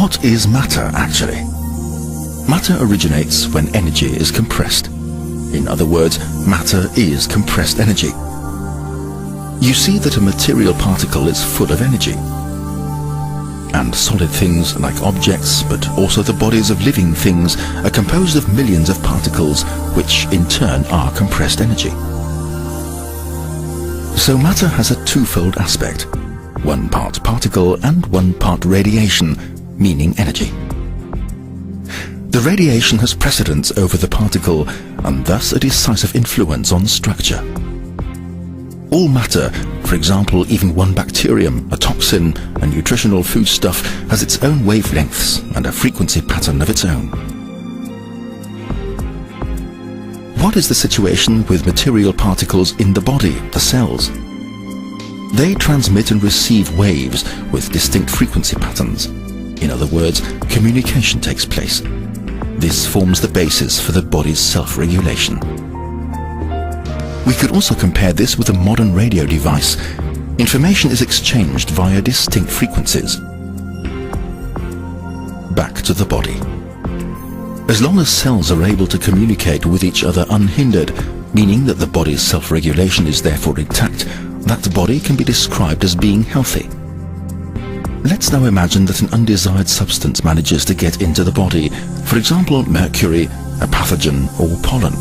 What is matter actually? Matter originates when energy is compressed. In other words, matter is compressed energy. You see that a material particle is full of energy. And solid things like objects, but also the bodies of living things, are composed of millions of particles, which in turn are compressed energy. So matter has a twofold aspect, 1 part particle and 1 part radiation, meaning energy. The radiation has precedence over the particle and thus a decisive influence on structure. All matter, for example even one bacterium, a toxin, a nutritional foodstuff, has its own wavelengths and a frequency pattern of its own. What is the situation with material particles in the body, the cells? They transmit and receive waves with distinct frequency patterns. In other words, communication takes place. This forms the basis for the body's self-regulation. We could also compare this with a modern radio device. Information is exchanged via distinct frequencies. Back to the body. As long as cells are able to communicate with each other unhindered, meaning that the body's self-regulation is therefore intact, that body can be described as being healthy. Let's now imagine that an undesired substance manages to get into the body, for example mercury, a pathogen or pollen.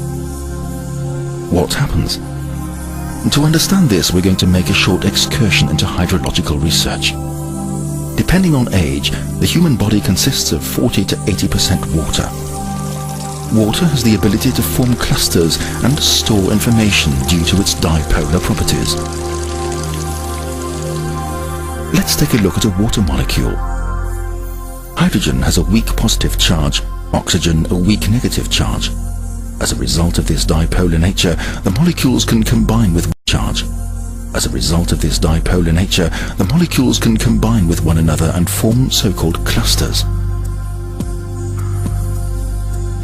What happens? To understand this, we're going to make a short excursion into hydrological research. Depending on age, the human body consists of 40 to 80% water. Water has the ability to form clusters and store information due to its dipolar properties. Let's take a look at a water molecule. Hydrogen has a weak positive charge, oxygen a weak negative charge. As a result of this dipolar nature, the molecules can combine with charge. As a result of this dipolar nature, the molecules can combine with one another and form so-called clusters.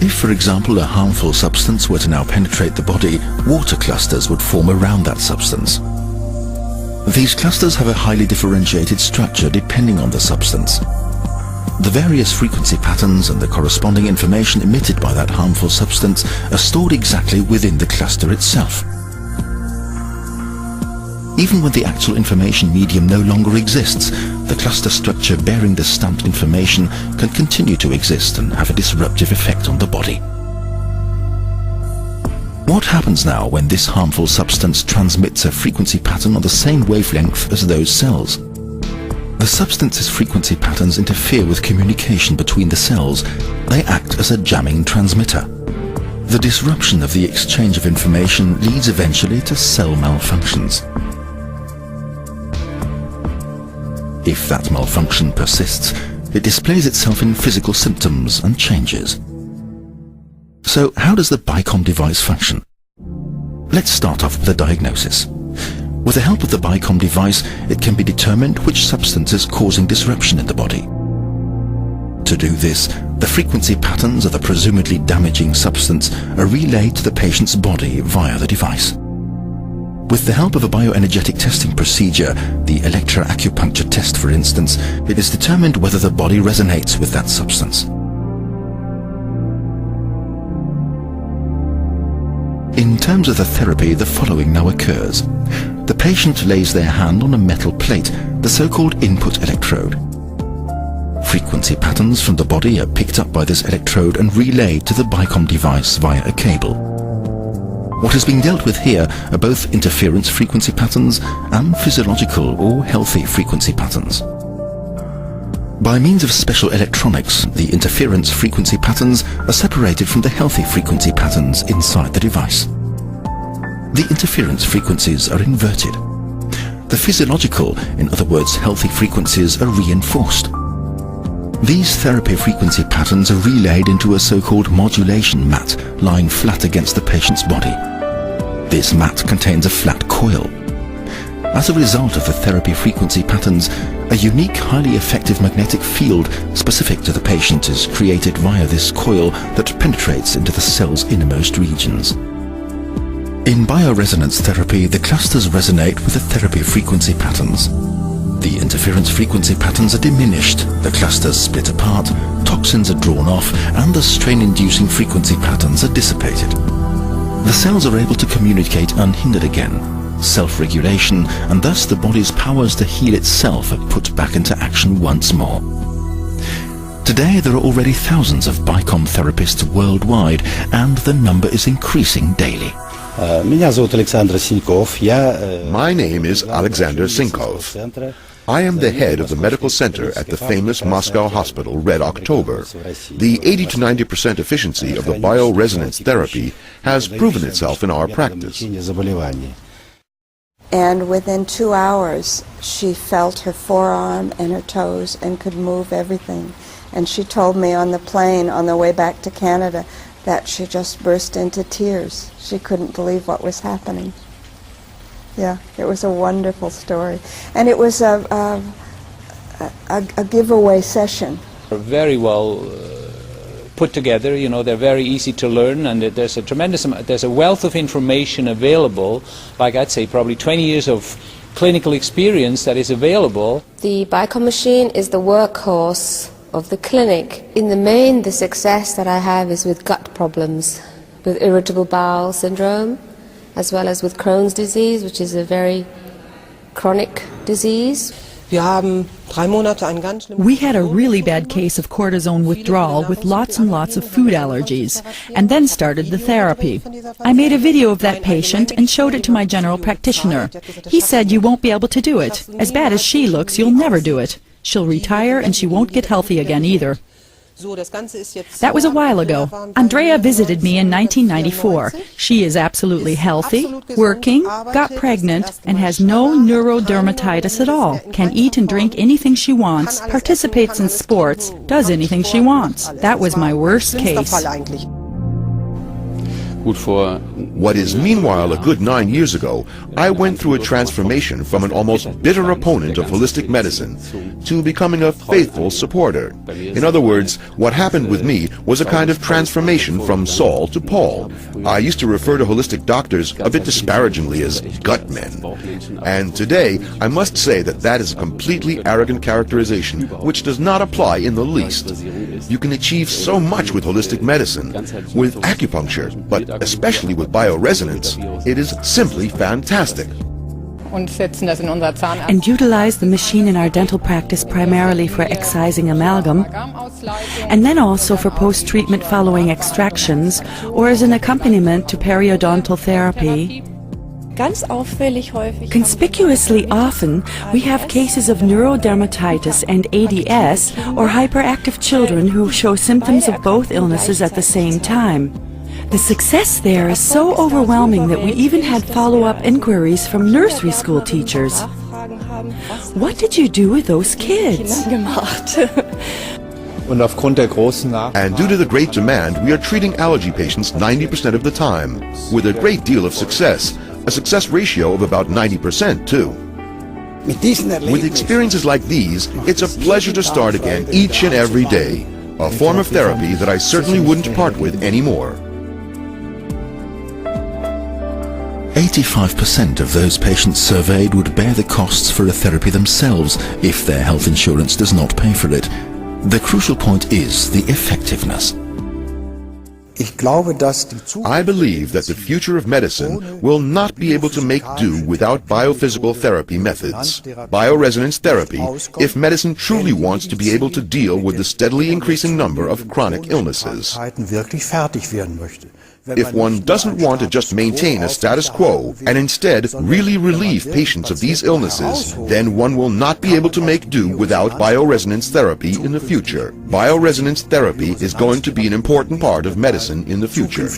If, for example, a harmful substance were to now penetrate the body, water clusters would form around that substance. These clusters have a highly differentiated structure depending on the substance. The various frequency patterns and the corresponding information emitted by that harmful substance are stored exactly within the cluster itself. Even when the actual information medium no longer exists, the cluster structure bearing the stamped information can continue to exist and have a disruptive effect on the body. What happens now when this harmful substance transmits a frequency pattern on the same wavelength as those cells? The substance's frequency patterns interfere with communication between the cells. They act as a jamming transmitter. The disruption of the exchange of information leads eventually to cell malfunctions. If that malfunction persists, it displays itself in physical symptoms and changes. So how does the BICOM device function? Let's start off with a diagnosis. With the help of the BICOM device, it can be determined which substance is causing disruption in the body. To do this, the frequency patterns of the presumably damaging substance are relayed to the patient's body via the device. With the help of a bioenergetic testing procedure, the electroacupuncture test for instance, it is determined whether the body resonates with that substance. In terms of the therapy, the following now occurs. The patient lays their hand on a metal plate, the so-called input electrode. Frequency patterns from the body are picked up by this electrode and relayed to the BICOM device via a cable. What is being dealt with here are both interference frequency patterns and physiological or healthy frequency patterns. By means of special electronics, the interference frequency patterns are separated from the healthy frequency patterns inside the device. The interference frequencies are inverted. The physiological, in other words healthy frequencies, are reinforced. These therapy frequency patterns are relayed into a so-called modulation mat lying flat against the patient's body. This mat contains a flat coil. As a result of the therapy frequency patterns, a unique, highly effective magnetic field specific to the patient is created via this coil that penetrates into the cell's innermost regions. In bioresonance therapy, the clusters resonate with the therapy frequency patterns. The interference frequency patterns are diminished, the clusters split apart, toxins are drawn off, and the strain-inducing frequency patterns are dissipated. The cells are able to communicate unhindered again. Self-regulation, and thus the body's powers to heal itself are put back into action once more. Today there are already thousands of BICOM therapists worldwide, and the number is increasing daily. My name is Alexander Sinkov. I am the head of the medical center at the famous Moscow hospital Red October. The 80 to 90% efficiency of the bioresonance therapy has proven itself in our practice. And within 2 hours, she felt her forearm and her toes and could move everything. And she told me on the plane on the way back to Canada that she just burst into tears. She couldn't believe what was happening. Yeah, it was a wonderful story. And it was a giveaway session. Very well put together, you know, they're very easy to learn, and there's a tremendous amount, there's a wealth of information available, like I'd say probably 20 years of clinical experience that is available. The BICOM machine is the workhorse of the clinic. In the main, the success that I have is with gut problems, with irritable bowel syndrome, as well as with Crohn's disease, which is a very chronic disease. We had a really bad case of cortisone withdrawal with lots and lots of food allergies, and then started the therapy. I made a video of that patient and showed it to my general practitioner. He said, "You won't be able to do it. As bad as she looks, you'll never do it. She'll retire and she won't get healthy again either." That was a while ago. Andrea visited me in 1994. She is absolutely healthy, working, got pregnant, and has no neurodermatitis at all. Can eat and drink anything she wants, participates in sports, does anything she wants. That was my worst case. What is meanwhile a good 9 years ago, I went through a transformation from an almost bitter opponent of holistic medicine to becoming a faithful supporter. In other words, what happened with me was a kind of transformation from Saul to Paul. I used to refer to holistic doctors a bit disparagingly as gut men. And today, I must say that that is a completely arrogant characterization which does not apply in the least. You can achieve so much with holistic medicine, with acupuncture, but especially with bioresonance. It is simply fantastic. And utilize the machine in our dental practice primarily for excising amalgam, and then also for post-treatment following extractions, or as an accompaniment to periodontal therapy. Conspicuously often, we have cases of neurodermatitis and ADS, or hyperactive children who show symptoms of both illnesses at the same time. The success there is so overwhelming that we even had follow-up inquiries from nursery school teachers. What did you do with those kids? And due to the great demand, we are treating allergy patients 90% of the time, with a great deal of success, a success ratio of about 90% too. With experiences like these, it's a pleasure to start again each and every day, a form of therapy that I certainly wouldn't part with anymore. 85% of those patients surveyed would bear the costs for a therapy themselves if their health insurance does not pay for it. The crucial point is the effectiveness. I believe that the future of medicine will not be able to make do without biophysical therapy methods. Bioresonance therapy, if medicine truly wants to be able to deal with the steadily increasing number of chronic illnesses. If one doesn't want to just maintain a status quo and instead really relieve patients of these illnesses, then one will not be able to make do without bioresonance therapy in the future. Bioresonance therapy is going to be an important part of medicine in the future.